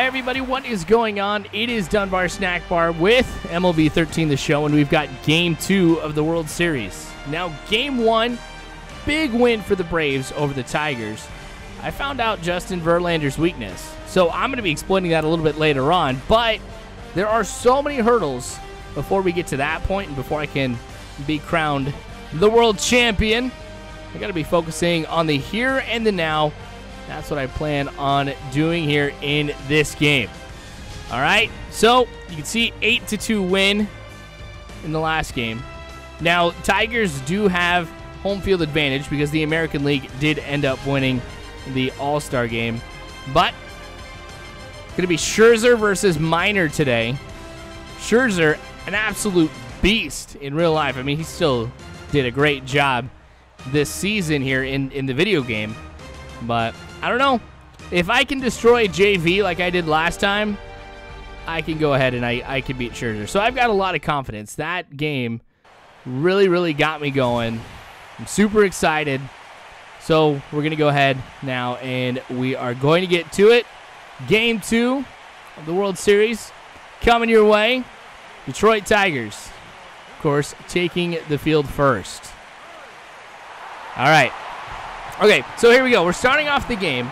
everybody, what is going on? It is Dunbar Snackbar with MLB 13 the show, and we've got Game 2 of the World Series. Now, Game 1, big win for the Braves over the Tigers. I found out Justin Verlander's weakness, so I'm going to be explaining that a little bit later on, but there are so many hurdles before we get to that point and before I can be crowned the world champion. I got to be focusing on the here and the now. That's what I plan on doing here in this game. All right, so you can see 8-2 win in the last game. Now, Tigers do have home field advantage because the American League did end up winning the All-Star game. But going to be Scherzer versus Millar today. Scherzer, an absolute beast in real life. I mean, he still did a great job this season here in the video game. But I don't know. If I can destroy JV like I did last time, I can go ahead and I can beat Scherzer. So I've got a lot of confidence. That game really got me going. I'm super excited. So we're going to go ahead now, and we are going to get to it. Game 2 of the World Series coming your way. Detroit Tigers, of course, taking the field first. All right. Okay, so here we go. We're starting off the game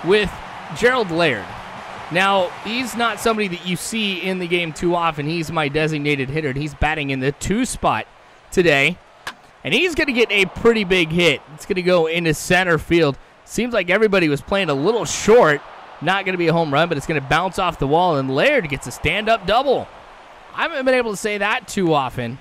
with Gerald Laird. Now, he's not somebody that you see in the game too often. He's my designated hitter, and he's batting in the 2 spot today. And he's going to get a pretty big hit. It's going to go into center field. Seems like everybody was playing a little short. Not going to be a home run, but it's going to bounce off the wall, and Laird gets a stand-up double. I haven't been able to say that too often.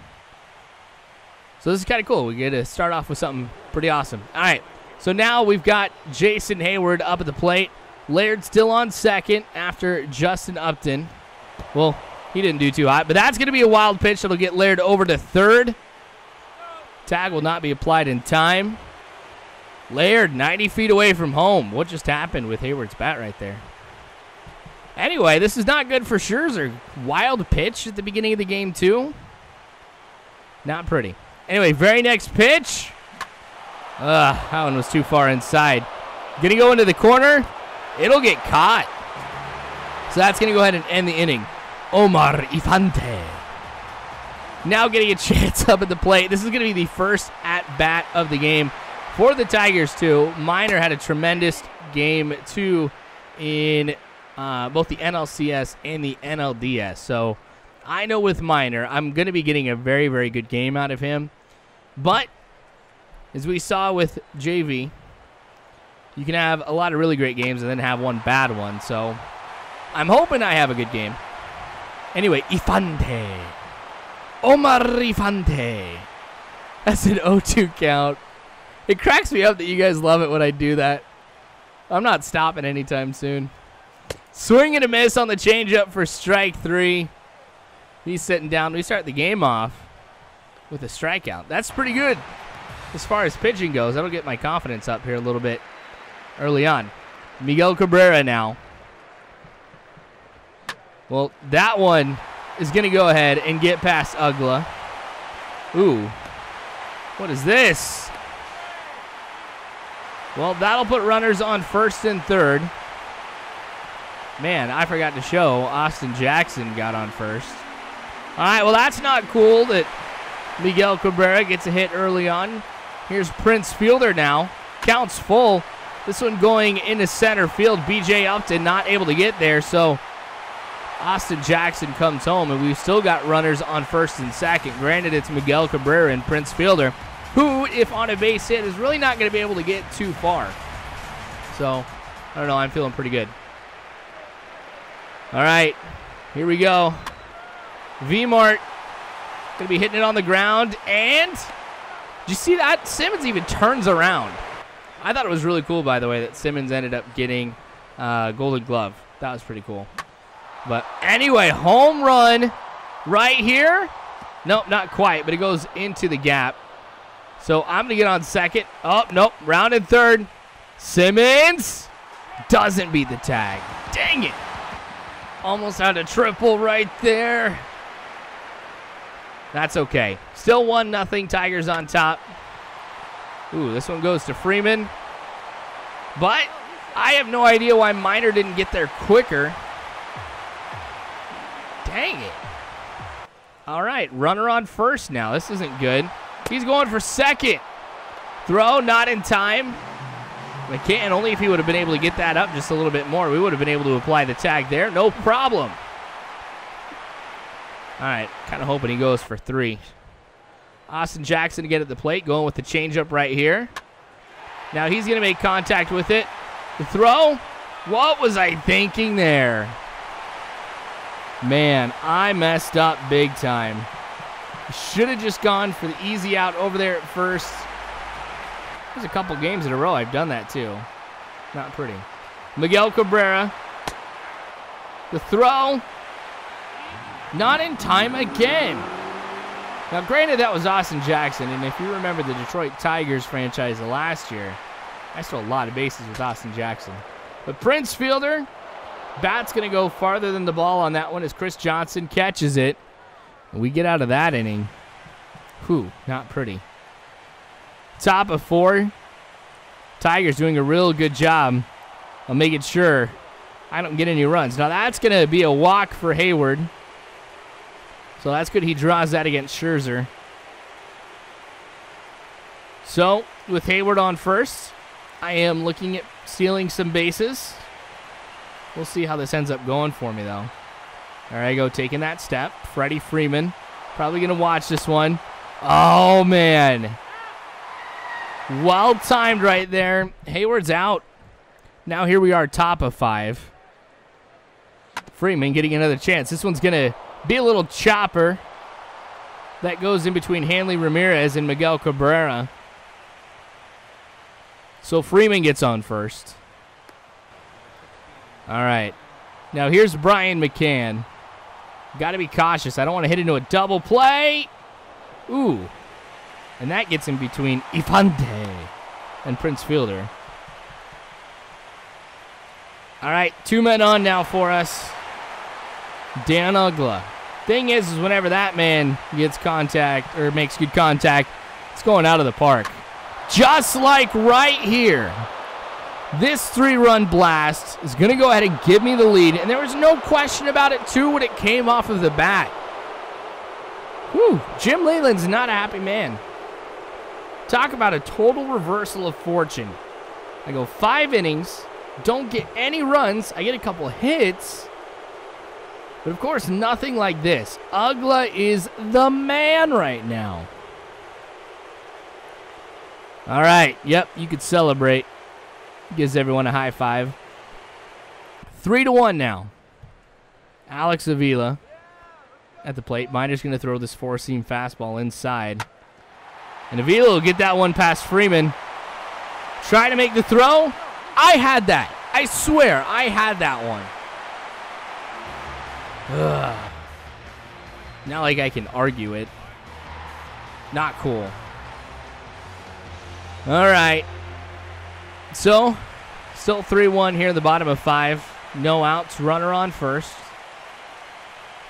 So this is kind of cool. We get to start off with something pretty awesome. All right. So now we've got Jason Hayward up at the plate. Laird still on second after Justin Upton. Well, he didn't do too hot, but that's going to be a wild pitch that'll get Laird over to third. Tag will not be applied in time. Laird 90 feet away from home. What just happened with Hayward's bat right there? Anyway, this is not good for Scherzer. Wild pitch at the beginning of the game, too. Not pretty. Anyway, very next pitch. That one was too far inside. Going to go into the corner. It'll get caught. So that's going to go ahead and end the inning. Omar Infante. Now getting a chance up at the plate. This is going to be the first at-bat of the game for the Tigers, too. Millar had a tremendous game, too, in both the NLCS and the NLDS. So I know with Millar, I'm going to be getting a very good game out of him. But as we saw with JV, you can have a lot of really great games and then have one bad one. So I'm hoping I have a good game. Anyway, Infante. Omar Infante. That's an 0-2 count. It cracks me up that you guys love it when I do that. I'm not stopping anytime soon. Swing and a miss on the changeup for strike 3. He's sitting down. We start the game off with a strikeout. That's pretty good. As far as pitching goes, that'll get my confidence up here a little bit early on. Miguel Cabrera now. Well, that one is going to go ahead and get past Ugla. Ooh. What is this? Well, that'll put runners on first and third. Man, I forgot to show Austin Jackson got on first. All right, well, that's not cool that Miguel Cabrera gets a hit early on. Here's Prince Fielder now. Counts full. This one going into center field. B.J. Upton not able to get there, so Austin Jackson comes home, and we've still got runners on first and second. Granted, it's Miguel Cabrera and Prince Fielder, who, if on a base hit, is really not going to be able to get too far. So, I don't know. I'm feeling pretty good. All right, here we go. V-Mart going to be hitting it on the ground, and did you see that? Simmons even turns around. I thought it was really cool, by the way, that Simmons ended up getting Golden Glove. That was pretty cool. But anyway, home run right here. Nope, not quite, but it goes into the gap. So I'm going to get on second. Oh, nope, round and third. Simmons doesn't beat the tag. Dang it. Almost had a triple right there. That's okay. Still 1-0. Tigers on top. Ooh, this one goes to Freeman. But I have no idea why Millar didn't get there quicker. Dang it. All right, runner on first now. This isn't good. He's going for second. Throw, not in time. McCann, only if he would have been able to get that up just a little bit more, we would have been able to apply the tag there. No problem. All right, kind of hoping he goes for 3. Austin Jackson to get at the plate, going with the changeup right here. Now he's going to make contact with it. The throw. What was I thinking there? Man, I messed up big time. Should have just gone for the easy out over there at first. There's a couple games in a row I've done that too. Not pretty. Miguel Cabrera. The throw. Not in time again. Now, granted, that was Austin Jackson, and if you remember the Detroit Tigers franchise of last year, I stole a lot of bases with Austin Jackson. But Prince Fielder, bat's going to go farther than the ball on that one as Chris Johnson catches it. And we get out of that inning. Whew, not pretty. Top of 4. Tigers doing a real good job of making sure I don't get any runs. Now, that's going to be a walk for Hayward. So that's good. He draws that against Scherzer. So, with Hayward on first, I am looking at stealing some bases. We'll see how this ends up going for me, though. There I go, taking that step. Freddie Freeman, probably going to watch this one. Oh, man. Well-timed right there. Hayward's out. Now here we are, top of 5. Freeman getting another chance. This one's going to be a little chopper that goes in between Hanley Ramirez and Miguel Cabrera. So Freeman gets on first. All right. Now here's Brian McCann. Got to be cautious. I don't want to hit into a double play. Ooh. And that gets in between Ifante and Prince Fielder. All right, 2 men on now for us. Dan Uggla. Thing is whenever that man gets contact or makes good contact, it's going out of the park. Just like right here. This 3-run blast is going to go ahead and give me the lead, and there was no question about it, too, when it came off of the bat. Whew, Jim Leyland's not a happy man. Talk about a total reversal of fortune. I go 5 innings, don't get any runs. I get a couple hits. But, of course, nothing like this. Uggla is the man right now. All right. Yep, you could celebrate. Gives everyone a high five. 3-1 now. Alex Avila at the plate. Minder's going to throw this 4-seam fastball inside. And Avila will get that one past Freeman. Trying to make the throw. I had that. I swear, I had that one. Ugh. Not like I can argue it. Not cool. All right. So, still 3-1 here in the bottom of 5. No outs. Runner on first.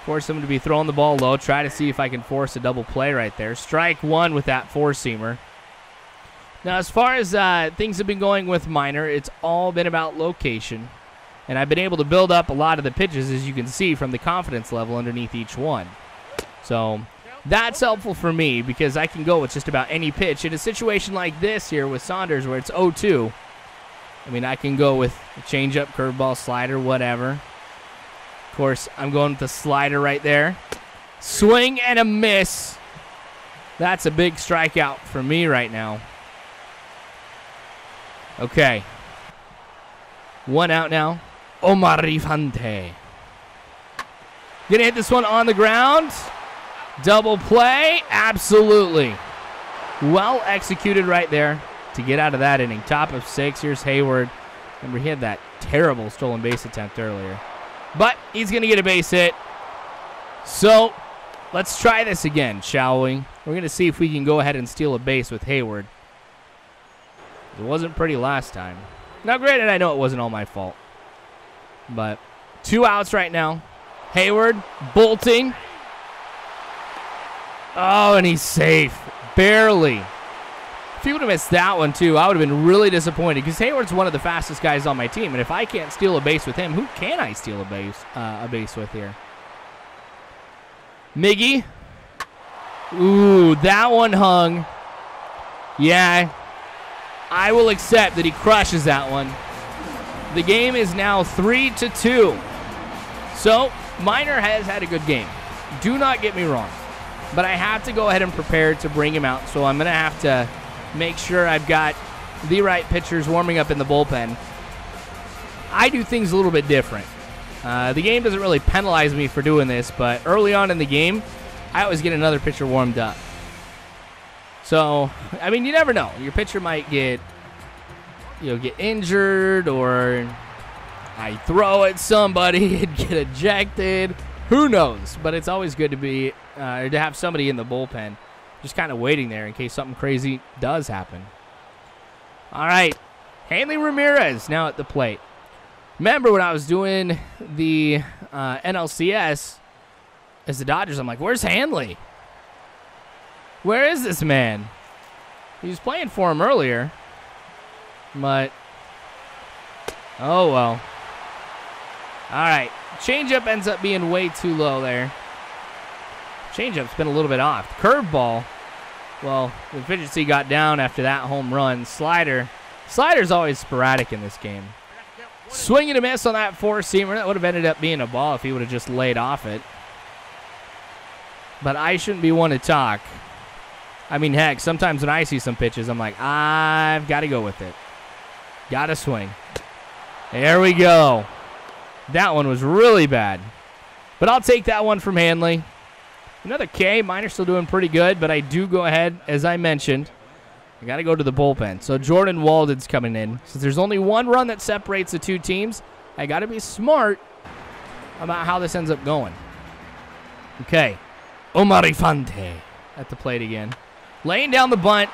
Force him to be throwing the ball low. Try to see if I can force a double play right there. Strike 1 with that 4-seamer. Now, as far as things have been going with Minor, it's all been about location. And I've been able to build up a lot of the pitches, as you can see, from the confidence level underneath each one. So that's helpful for me because I can go with just about any pitch. In a situation like this here with Saunders where it's 0-2, I mean, I can go with a changeup, curveball, slider, whatever. Of course, I'm going with the slider right there. Swing and a miss. That's a big strikeout for me right now. Okay. 1 out now. Omar Infante. Gonna hit this one on the ground. Double play. Absolutely. Well executed right there to get out of that inning. Top of 6. Here's Hayward. Remember, he had that terrible stolen base attempt earlier. But he's going to get a base hit. So let's try this again, shall we? We're going to see if we can go ahead and steal a base with Hayward. It wasn't pretty last time. Now, granted, I know it wasn't all my fault. But 2 outs right now. Hayward bolting. Oh, and he's safe. Barely. If he would have missed that one, too, I would have been really disappointed because Hayward's one of the fastest guys on my team. And if I can't steal a base with him, who can I steal a base with here? Miggy. Ooh, that one hung. Yeah, I will accept that he crushes that one. The game is now 3-2. So, Minor has had a good game. Do not get me wrong. But I have to go ahead and prepare to bring him out. So I'm going to have to make sure I've got the right pitchers warming up in the bullpen. I do things a little bit different. The game doesn't really penalize me for doing this, but early on in the game, I always get another pitcher warmed up. So, I mean, you never know. Your pitcher might get injured, or I throw at somebody and get ejected. Who knows? But it's always good to have somebody in the bullpen just kind of waiting there in case something crazy does happen. All right, Hanley Ramirez now at the plate. Remember when I was doing the NLCS as the Dodgers, I'm like, where's Hanley? Where is this man? He was playing for him earlier, but oh well. All right, changeup ends up being way too low there. Changeup's been a little bit off. Curveball, well, the efficiency got down after that home run. Slider's always sporadic in this game. Swing and a miss on that four-seamer. That would have ended up being a ball if he would have just laid off it. But I shouldn't be one to talk. I mean, heck, sometimes when I see some pitches, I'm like, I've got to go with it. Got to swing. There we go. That one was really bad. But I'll take that one from Hanley. Another K. Minor's still doing pretty good, but I do go ahead, as I mentioned, I got to go to the bullpen. So Jordan Walden's coming in. Since there's only one run that separates the two teams, I got to be smart about how this ends up going. Okay. Omar Infante at the plate again. Laying down the bunt.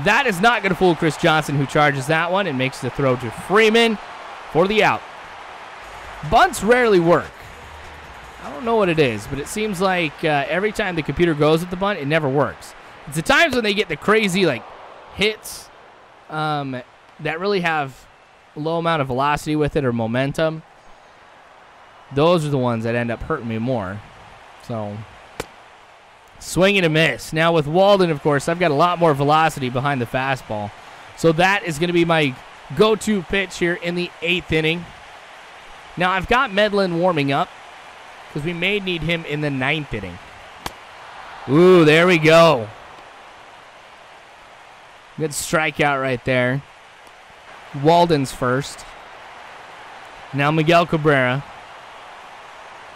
That is not going to fool Chris Johnson, who charges that one and makes the throw to Freeman for the out. Bunts rarely work. I don't know what it is, but it seems like every time the computer goes at the bunt, it never works. It's the times when they get the crazy hits that really have a low amount of velocity with it or momentum. Those are the ones that end up hurting me more. So, swing and a miss. Now with Walden, of course, I've got a lot more velocity behind the fastball. So that is going to be my go-to pitch here in the 8th inning. Now I've got Medlin warming up because we may need him in the 9th inning. Ooh, there we go. Good strikeout right there. Walden's first. Now Miguel Cabrera.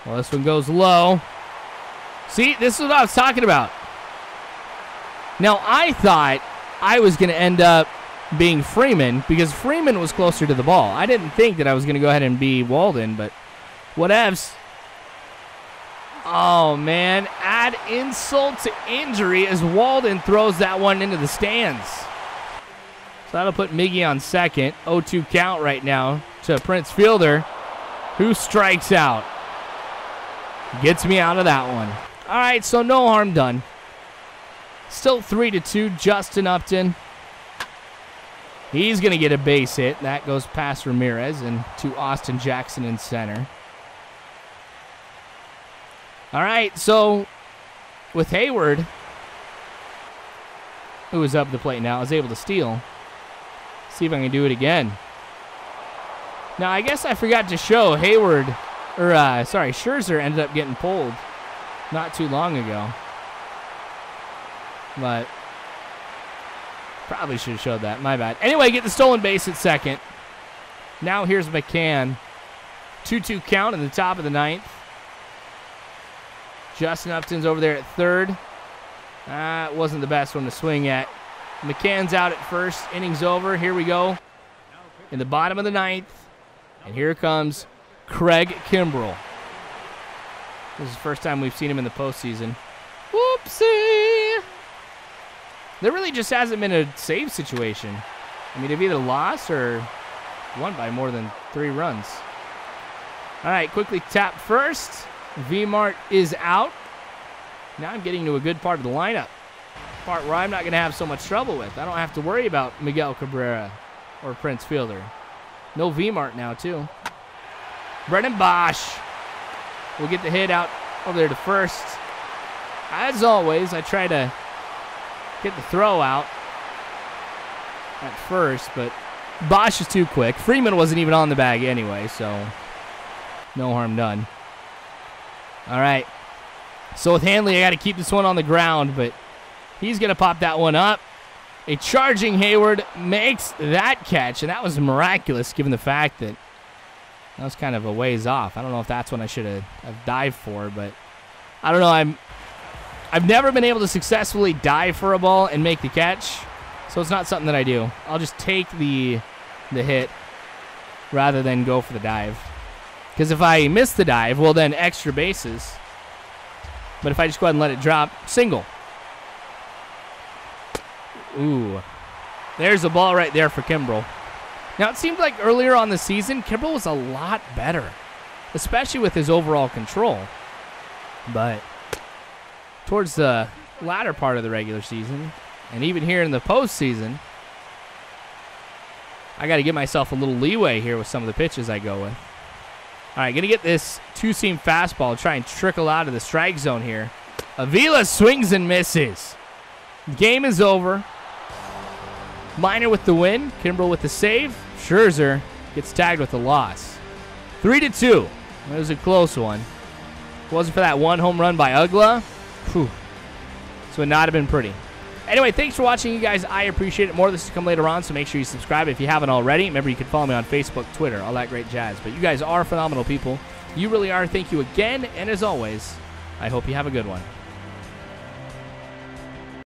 Well, this one goes low. See, this is what I was talking about. Now, I thought I was going to end up being Freeman because Freeman was closer to the ball. I didn't think that I was going to go ahead and be Walden, but whatevs. Oh, man. Add insult to injury as Walden throws that one into the stands. So that'll put Miggy on second. 0-2 count right now to Prince Fielder, who strikes out. Gets me out of that one. All right, so no harm done. Still 3-2, Justin Upton. He's going to get a base hit. That goes past Ramirez and to Austin Jackson in center. All right, so with Hayward, who is up the plate now, is able to steal. See if I can do it again. Now, I guess I forgot to show Hayward, Scherzer ended up getting pulled not too long ago. But probably should have showed that. My bad. Anyway, get the stolen base at second. Now here's McCann. 2-2 count in the top of the 9th. Justin Upton's over there at third. It wasn't the best one to swing at. McCann's out at first. Inning's over. Here we go. In the bottom of the 9th. And here comes Craig Kimbrell. This is the first time we've seen him in the postseason. Whoopsie! There really just hasn't been a save situation. I mean, they've either lost or won by more than 3 runs. All right, quickly tap first. V-Mart is out. Now I'm getting to a good part of the lineup. Part where I'm not going to have so much trouble with. I don't have to worry about Miguel Cabrera or Prince Fielder. No V-Mart now, too. Brennan Bosch will get the hit out over there to first. As always, I try to get the throw out at first, but Bosch is too quick. Freeman wasn't even on the bag anyway, so no harm done. All right. So with Hanley, I got to keep this one on the ground, but he's going to pop that one up. A charging Hayward makes that catch, and that was miraculous given the fact that that was kind of a ways off. I don't know if that's one I should have dived for, but I don't know. I've never been able to successfully dive for a ball and make the catch, so it's not something that I do. I'll just take the hit rather than go for the dive. Because if I miss the dive, well, then extra bases. But if I just go ahead and let it drop, single. Ooh. There's a ball right there for Kimbrel. Now, it seemed like earlier on the season, Kimbrel was a lot better, especially with his overall control. But towards the latter part of the regular season, and even here in the postseason, I got to give myself a little leeway here with some of the pitches I go with. All right, going to get this two-seam fastball, try and trickle out of the strike zone here. Avila swings and misses. Game is over. Minor with the win. Kimbrel with the save. Scherzer gets tagged with the loss. 3-2. That was a close one. If it wasn't for that one home run by Ugla, whew, this would not have been pretty. Anyway, thanks for watching, you guys. I appreciate it. More of this to come later on, so make sure you subscribe if you haven't already. Remember, you can follow me on Facebook, Twitter, all that great jazz. But you guys are phenomenal people. You really are. Thank you again. And as always, I hope you have a good one.